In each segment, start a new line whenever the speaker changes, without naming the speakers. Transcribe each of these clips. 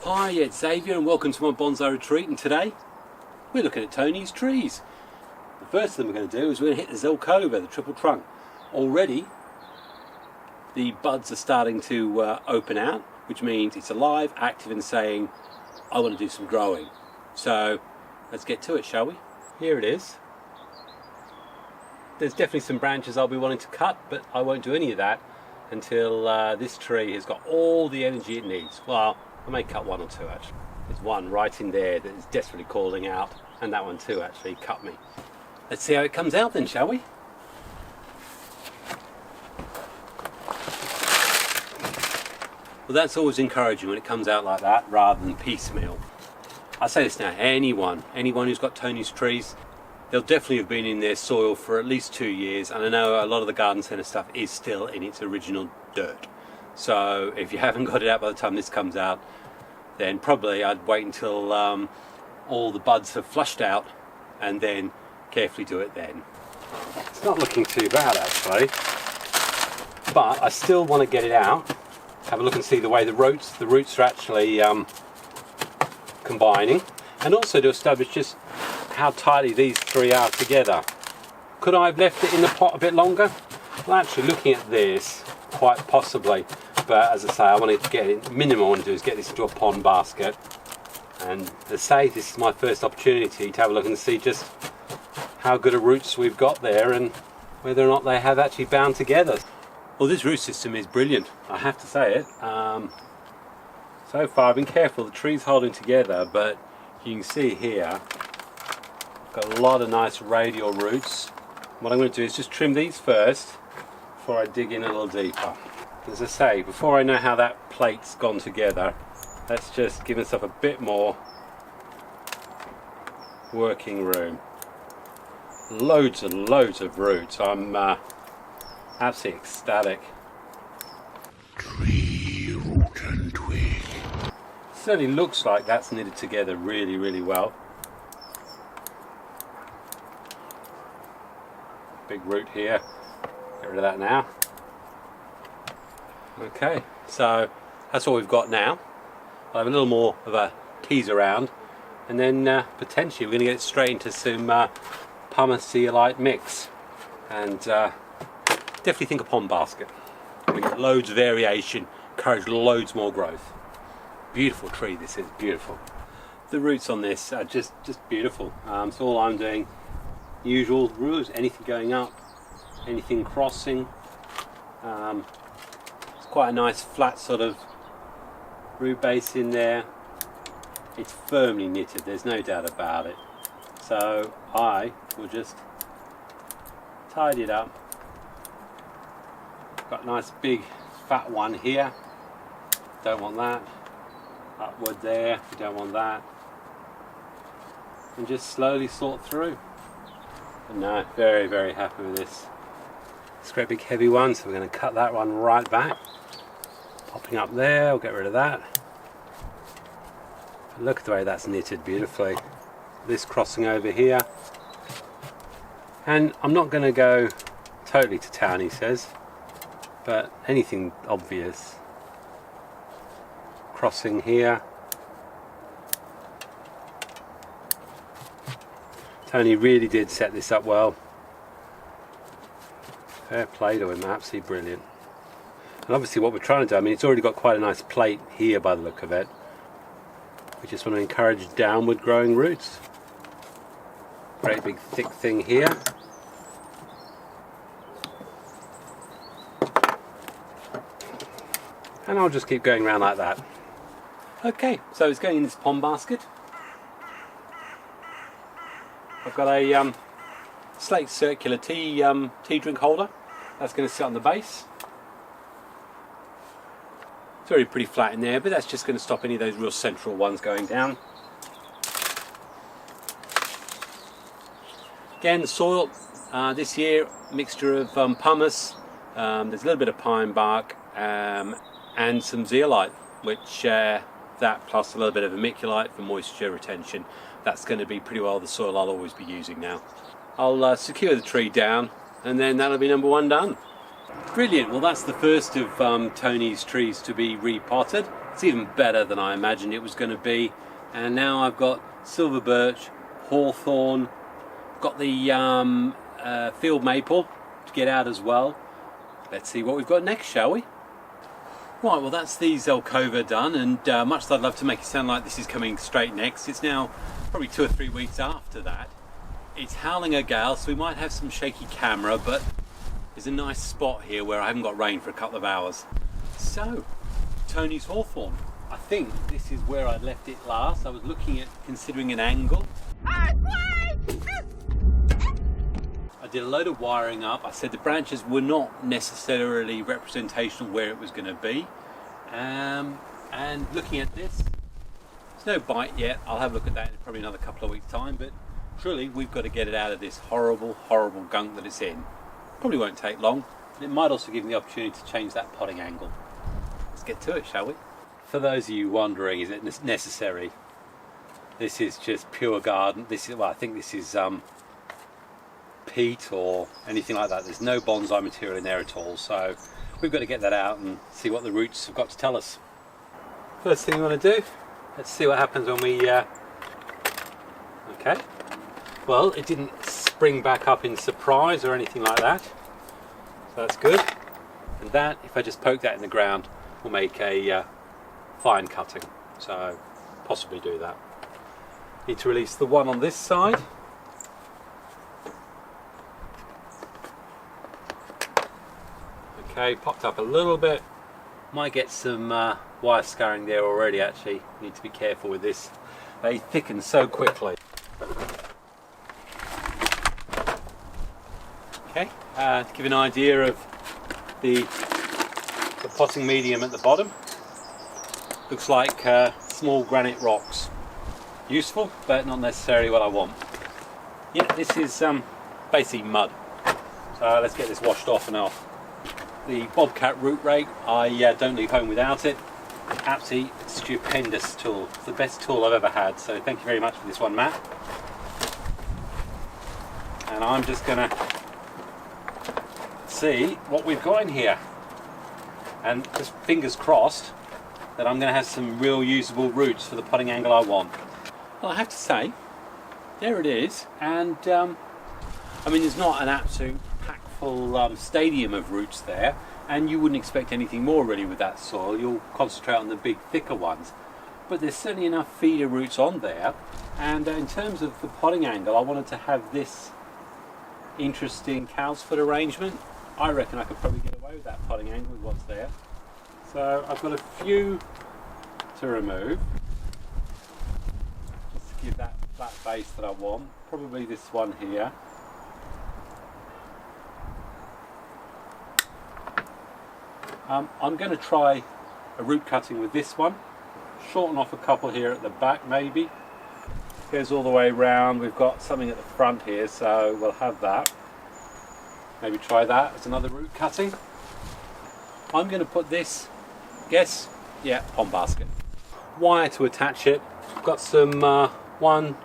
Hi, it's Xavier and welcome to my bonsai retreat, and today we're looking at Tony's trees. The first thing we're going to do is we're going to hit the Zelkova, the triple trunk. Already the buds are starting to open out, which means it's alive, active and saying, I want to do some growing. So let's get to it, shall we? Here it is. There's definitely some branches I'll be wanting to cut, but I won't do any of that until this tree has got all the energy it needs. Well, I may cut one or two actually. There's one right in there that is desperately calling out, and that one too actually cut me. Let's see how it comes out then, shall we? Well, that's always encouraging when it comes out like that rather than piecemeal. I say this now, anyone who's got Tony's trees, they'll definitely have been in their soil for at least 2 years, and I know a lot of the garden centre stuff is still in its original dirt. So if you haven't got it out by the time this comes out, then probably I'd wait until all the buds have flushed out and then carefully do it then. It's not looking too bad actually, but I still want to get it out, have a look and see the way the roots are actually combining, and also to establish just how tightly these three are together. Could I have left it in the pot a bit longer? Well, actually looking at this, quite possibly, but as I say, I want to get it, minimum I want to do is get this into a pond basket, and as I say, this is my first opportunity to have a look and see just how good a roots we've got there and whether or not they have actually bound together. Well, this root system is brilliant, I have to say it. So far I've been careful, the tree's holding together, but you can see here got a lot of nice radial roots. What I'm going to do is just trim these first before I dig in a little deeper. As I say, before I know how that plate's gone together, let's just give myself a bit more working room. Loads and loads of roots. I'm absolutely ecstatic.
Tree, root and twig.
Certainly looks like that's knitted together really, really well. Big root here. Get rid of that now. Okay, so that's all we've got now. I'll have a little more of a tease around, and then potentially we're going to get straight into some pumice zeolite mix, and definitely think a pond basket. We get loads of variation, encourage loads more growth. Beautiful tree this is, beautiful. The roots on this are just beautiful. So all I'm doing, usual roots, anything going up, anything crossing. It's quite a nice flat sort of root base in there. It's firmly knitted, there's no doubt about it. So I will just tidy it up. Got a nice big fat one here. Don't want that. Upward there, we don't want that. And just slowly sort through. But no, very, very happy with this. It's a great big heavy one, so we're going to cut that one right back. Popping up there, we'll get rid of that. But look at the way that's knitted beautifully. This crossing over here. And I'm not going to go totally to town, he says, but anything obvious. Crossing here. Tony really did set this up well. Fair play to him, absolutely brilliant. And obviously what we're trying to do, I mean, it's already got quite a nice plate here by the look of it. We just want to encourage downward growing roots. Great big thick thing here. And I'll just keep going around like that. Okay, so it's going in this pond basket. I've got a slate circular tea drink holder. That's going to sit on the base. It's already pretty flat in there, but that's just going to stop any of those real central ones going down. Again, the soil this year, mixture of pumice, there's a little bit of pine bark, and some zeolite, which that plus a little bit of vermiculite for moisture retention. That's going to be pretty well the soil I'll always be using now. I'll secure the tree down, and then that'll be number one done. Brilliant. Well, that's the first of Tony's trees to be repotted. It's even better than I imagined it was going to be. And now I've got silver birch, hawthorn, got the field maple to get out as well. Let's see what we've got next, shall we? Right, well that's the Zelkova done, and much as I'd love to make it sound like this is coming straight next, it's now probably 2 or 3 weeks after that. It's howling a gale, so we might have some shaky camera, but there's a nice spot here where I haven't got rain for a couple of hours. So, Tony's hawthorn. I think this is where I left it last. I was looking at considering an angle. I did a load of wiring up. I said the branches were not necessarily representational where it was going to be. And looking at this, there's no bite yet. I'll have a look at that in probably another couple of weeks' time, but truly we've got to get it out of this horrible, horrible gunk that it's in. Probably won't take long. It might also give me the opportunity to change that potting angle. Let's get to it, shall we? For those of you wondering, is it necessary? This is just pure garden. This is, well, I think this is peat or anything like that. There's no bonsai material in there at all, so we've got to get that out and see what the roots have got to tell us. First thing we want to do, let's see what happens when we okay, well, it didn't spring back up in surprise or anything like that, so that's good. And that, if I just poke that in the ground, will make a fine cutting, so possibly do that. Need to release the one on this side. Okay, popped up a little bit. Might get some wire scarring there already actually. Need to be careful with this. They thicken so quickly. Okay, to give you an idea of the potting medium at the bottom. Looks like small granite rocks. Useful, but not necessarily what I want. Yeah, this is basically mud. So let's get this washed off and off. The Bobcat root rake, I don't leave home without it. Absolutely stupendous tool. It's the best tool I've ever had, so thank you very much for this one, Matt. And I'm just going to see what we've got in here. And just fingers crossed that I'm going to have some real usable roots for the potting angle I want. Well, I have to say, there it is. And I mean, there's not an absolute full stadium of roots there, and you wouldn't expect anything more really with that soil. You'll concentrate on the big thicker ones, but there's certainly enough feeder roots on there. And in terms of the potting angle, I wanted to have this interesting cow's foot arrangement. I reckon I could probably get away with that potting angle with what's there. So I've got a few to remove just to give that flat base that I want. Probably this one here. I'm going to try a root cutting with this one. Shorten off a couple here at the back maybe. Goes all the way around. We've got something at the front here, so we'll have that. Maybe try that as another root cutting. I'm going to put this, guess, yeah, pond basket. Wire to attach it. I've got some 1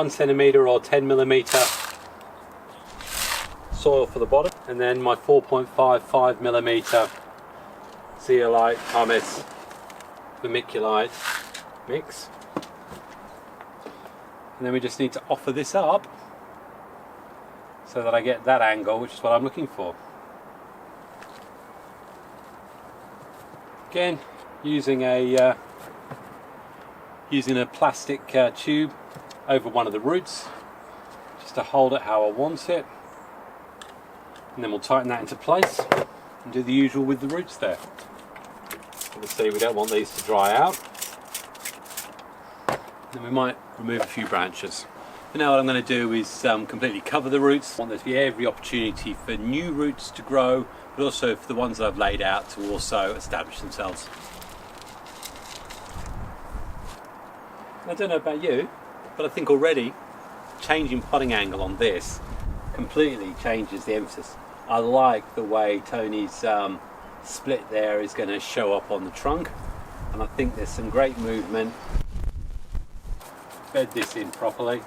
centimetre or 10mm soil for the bottom, and then my 4.55mm zeolite, pumice, vermiculite mix. And then we just need to offer this up so that I get that angle, which is what I'm looking for. Again, using a plastic tube over one of the roots, just to hold it how I want it. And then we'll tighten that into place and do the usual with the roots there. Obviously we don't want these to dry out. Then we might remove a few branches. But now what I'm going to do is completely cover the roots. I want there to be every opportunity for new roots to grow, but also for the ones that I've laid out to also establish themselves. I don't know about you, but I think already changing potting angle on this completely changes the emphasis. I like the way Tony's split there is going to show up on the trunk, and I think there's some great movement. Bed this in properly.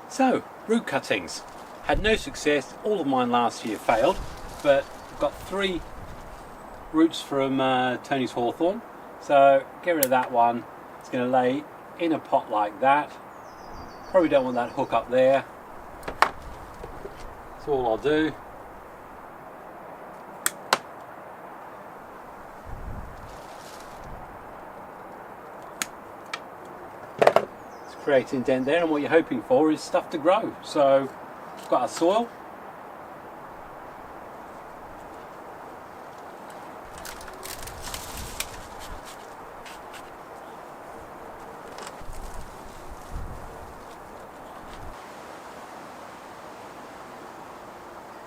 So, root cuttings. Had no success. All of mine last year failed, but I've got 3 roots from Tony's Hawthorn. So get rid of that one. It's going to lay in a pot like that. Probably don't want that hook up there. That's all I'll do. It's creating a dent there, and what you're hoping for is stuff to grow. So we've got our soil.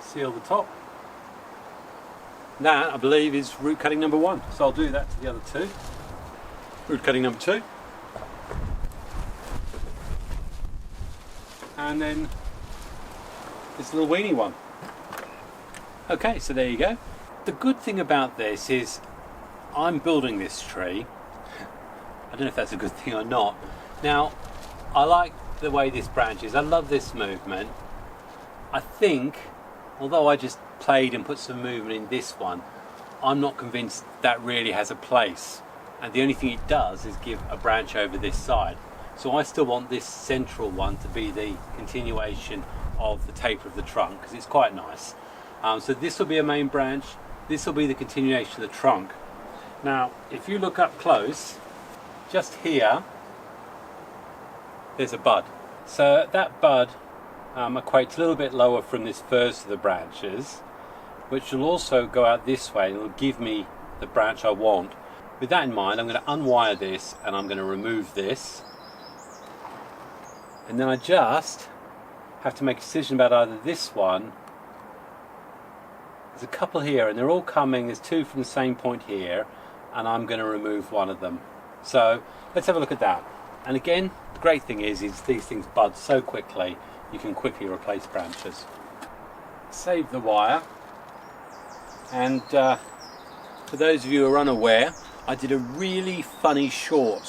Seal the top. That, I believe, is root cutting number 1. So I'll do that to the other 2. Root cutting number 2. And then this little weenie one. Okay, so there you go. The good thing about this is I'm building this tree. I don't know if that's a good thing or not. Now, I like the way this branches. I love this movement. I think, although I just played and put some movement in this one, I'm not convinced that really has a place. And the only thing it does is give a branch over this side. So I still want this central one to be the continuation of the taper of the trunk, because it's quite nice. So this will be a main branch. This will be the continuation of the trunk. Now, if you look up close, just here, there's a bud. So that bud equates a little bit lower from this first of the branches, which will also go out this way and it'll give me the branch I want. With that in mind, I'm going to unwire this and I'm going to remove this, and then I just have to make a decision about either this one. There's a couple here and they're all coming, there's 2 from the same point here, and I'm going to remove one of them. So let's have a look at that. And again, the great thing is these things bud so quickly, you can quickly replace branches. Save the wire, and for those of you who are unaware, I did a really funny short,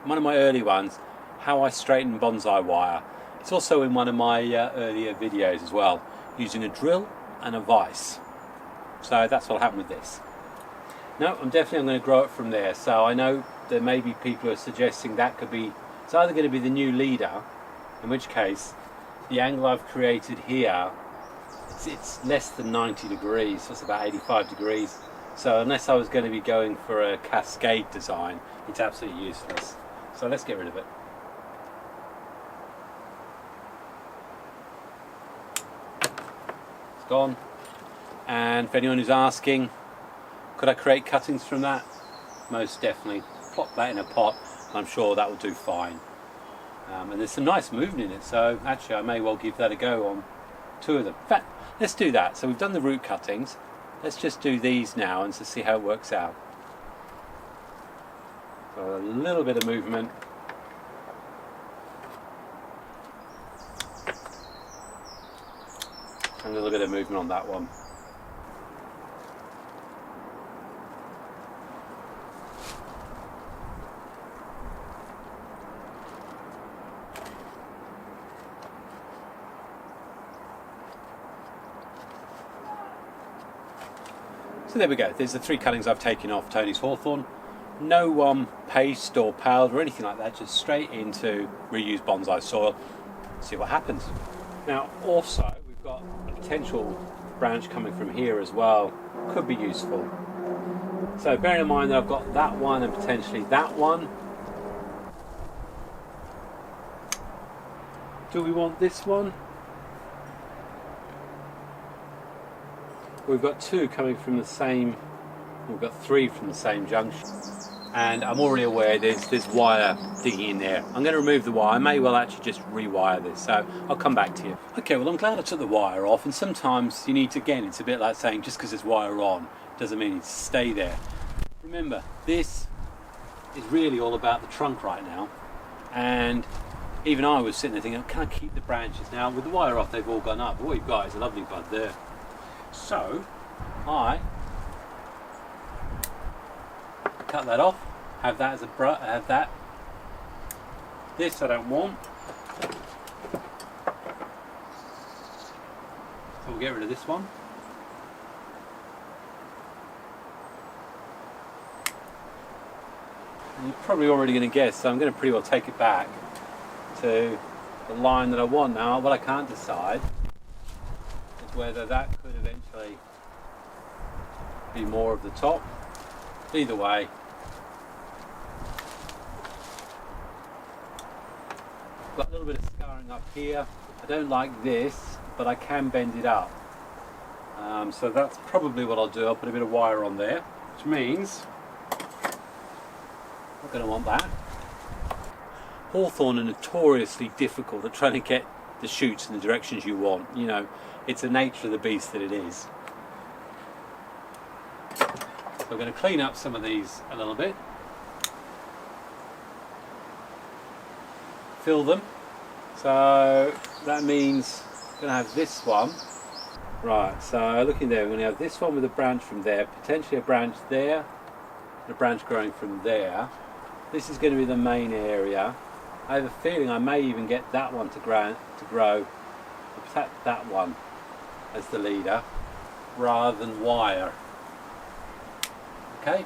one of my early ones, how I straighten bonsai wire. It's also in one of my earlier videos as well, using a drill and a vise. So that's what'll happen with this. No, I'm going to grow it from there. So I know there may be people who are suggesting that could be, it's either going to be the new leader, in which case the angle I've created here, it's less than 90 degrees, so it's about 85 degrees. So unless I was going to be going for a cascade design, it's absolutely useless. So let's get rid of it. It's gone. And for anyone who's asking, could I create cuttings from that? Most definitely. Plop that in a pot, and I'm sure that will do fine. And there's some nice movement in it, so actually I may well give that a go on 2 of them. In fact, let's do that. So we've done the root cuttings. Let's just do these now and to see how it works out. So a little bit of movement. And a little bit of movement on that one. So there we go, there's the 3 cuttings I've taken off Tony's Hawthorn. No paste or powder or anything like that, just straight into reused bonsai soil. See what happens. Now also, we've got a potential branch coming from here as well, could be useful. So bearing in mind that I've got that one and potentially that one. Do we want this one? We've got 2 coming from the same, we've got 3 from the same junction, and I'm already aware there's wire digging in there. I'm going to remove the wire. I may well actually just rewire this, so I'll come back to you. Okay, well I'm glad I took the wire off, and sometimes you need to, again, it's a bit like saying just because there's wire on doesn't mean it stay there. Remember, this is really all about the trunk right now, and even I was sitting there thinking, can I keep the branches? Now with the wire off they've all gone up, but what you've got is a lovely bud there. So I cut that off, have that as a have that. This I don't want, so we'll get rid of this one. probably already going to guess, so I'm going to pretty well take it back to the line that I want. Now what I can't decide is whether that could eventually be more of the top. Either way, got a little bit of scarring up here. I don't like this, but I can bend it up. So that's probably what I'll do. I'll put a bit of wire on there, which means I'm going to want that. Hawthorn are notoriously difficult at trying to get the shoots in the directions you want. You know, it's the nature of the beast that it is. So we're going to clean up some of these a little bit. Fill them. So that means I'm going to have this one. Right, so looking there, we're going to have this one with a branch from there, potentially a branch there, and a branch growing from there. This is going to be the main area. I have a feeling I may even get that one to grow, that one as the leader, rather than wire. Okay,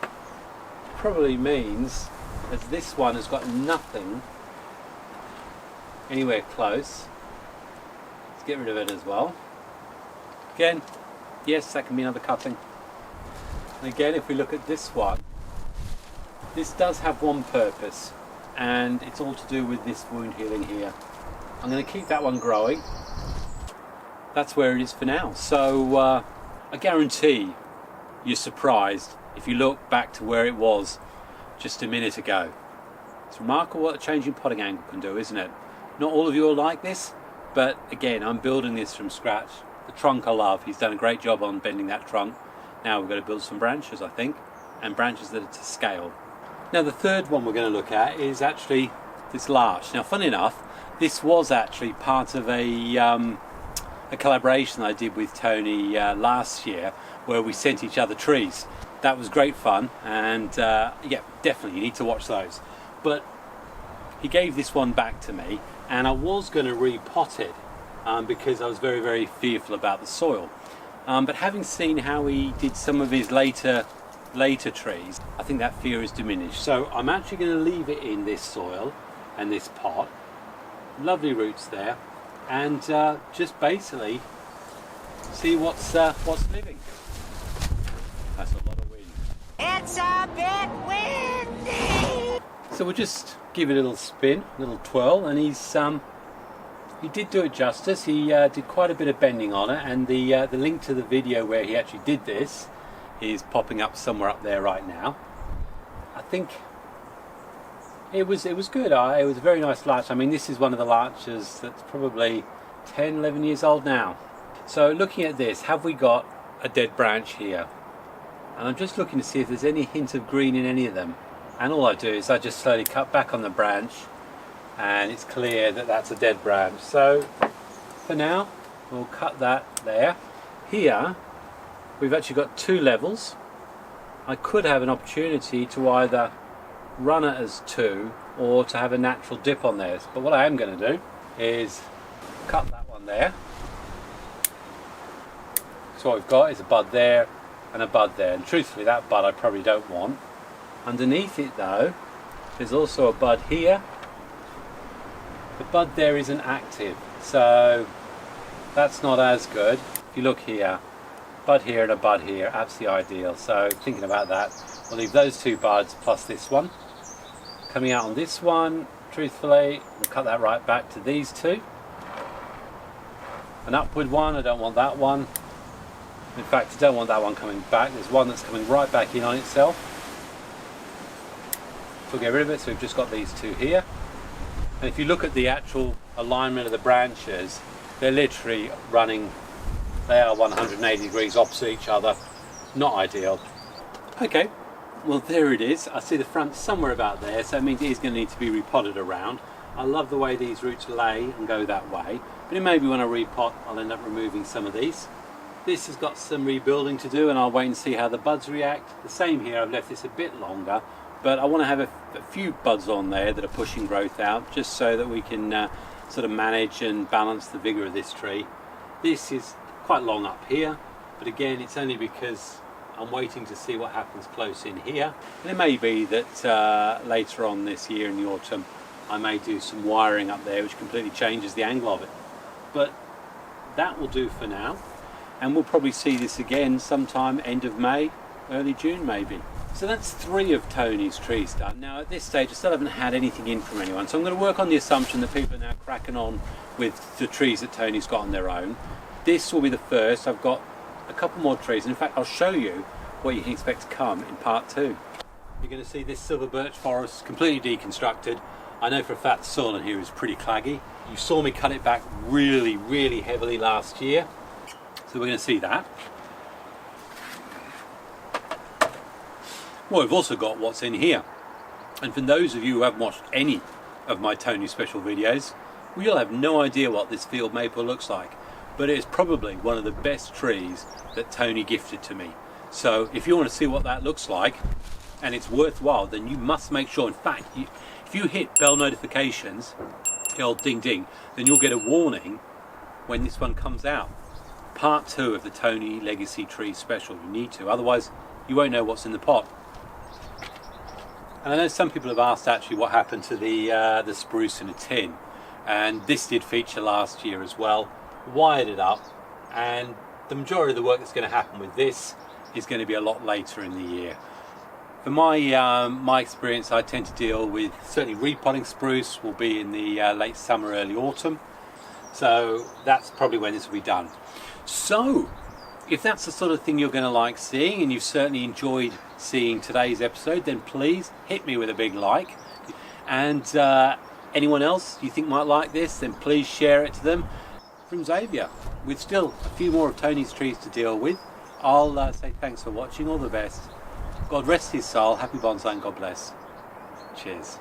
probably means as this one has got nothing anywhere close, let's get rid of it as well. Again, yes, that can be another cutting. And again, if we look at this one, this does have one purpose, and it's all to do with this wound healing here. I'm going to keep that one growing. That's where it is for now. So I guarantee you're surprised if you look back to where it was just a minute ago. It's remarkable what a change in potting angle can do, isn't it? Not all of you are like this, but again, I'm building this from scratch. The trunk I love. He's done a great job on bending that trunk. Now we've got to build some branches, I think, and branches that are to scale. Now the third one we're going to look at is actually this larch. Now funny enough, this was actually part of a collaboration I did with Tony last year, where we sent each other trees. That was great fun, and yeah, definitely you need to watch those. But he gave this one back to me, and I was going to repot it because I was very, very fearful about the soil. But having seen how he did some of his later trees, I think that fear is diminished. So I'm actually going to leave it in this soil and this pot. Lovely roots there, and just basically see what's living. That's a lot of wind.
It's a bit windy.
So we'll just give it a little spin, a little twirl, and he did do it justice. He did quite a bit of bending on it, and the link to the video where he actually did this is popping up somewhere up there right now. I think it was good. It was a very nice larch. I mean, this is one of the larches that's probably 10, 11 years old now. So looking at this, have we got a dead branch here? And I'm just looking to see if there's any hint of green in any of them. And all I do is I just slowly cut back on the branch, and it's clear that that's a dead branch. So for now, we'll cut that there. Here, we've actually got two levels. I could have an opportunity to either run it as two or to have a natural dip on there. But what I am going to do is cut that one there. So what we've got is a bud there and a bud there. And truthfully, that bud I probably don't want. Underneath it though, there's also a bud here. The bud there isn't active, so that's not as good. If you look here, bud here and a bud here, absolutely ideal. So thinking about that, we'll leave those two buds plus this one. Coming out on this one, truthfully, we'll cut that right back to these two. An upward one, I don't want that one. In fact, I don't want that one coming back. There's one that's coming right back in on itself. We'll get rid of it, so we've just got these two here. And if you look at the actual alignment of the branches, they're literally running, they are 180 degrees opposite each other. Not ideal. Okay, well there it is. I see the front somewhere about there, so it means it is going to need to be repotted around. I love the way these roots lay and go that way, but it may be when I repot I'll end up removing some of these. This has got some rebuilding to do, and I'll wait and see how the buds react. The same here, I've left this a bit longer, but I want to have a few buds on there that are pushing growth out, just so that we can sort of manage and balance the vigor of this tree. This is quite long up here, but again, it's only because I'm waiting to see what happens close in here. And it may be that later on this year in the autumn I may do some wiring up there which completely changes the angle of it. But that will do for now, and we'll probably see this again sometime end of May, early June maybe. So that's 3 of Tony's trees done. Now at this stage I still haven't had anything in from anyone, so I'm going to work on the assumption that people are now cracking on with the trees that Tony's got on their own. This will be the first. I've got a couple more trees, and in fact I'll show you what you can expect to come in part 2. You're going to see this silver birch forest completely deconstructed. I know for a fact the soil in here is pretty claggy. You saw me cut it back really, really heavily last year, so we're going to see that. Well, we've also got what's in here, and for those of you who haven't watched any of my Tony special videos, well, you'll have no idea what this field maple looks like, but it is probably one of the best trees that Tony gifted to me. So if you want to see what that looks like and it's worthwhile, then you must make sure, in fact, if you hit bell notifications, the old ding ding, then you'll get a warning when this one comes out. Part 2 of the Tony Legacy Tree Special. You need to, otherwise you won't know what's in the pot. And I know some people have asked actually what happened to the spruce in a tin, and this did feature last year as well. Wired it up, and the majority of the work that's going to happen with this is going to be a lot later in the year. For my experience, I tend to deal with certainly repotting spruce will be in the late summer, early autumn, so that's probably when this will be done. So if that's the sort of thing you're going to like seeing, and you've certainly enjoyed seeing today's episode, then please hit me with a big like. And anyone else you think might like this, then please share it to them. From Xavier, with still a few more of Tony's trees to deal with, I'll say thanks for watching, all the best. God rest his soul, happy bonsai and God bless. Cheers.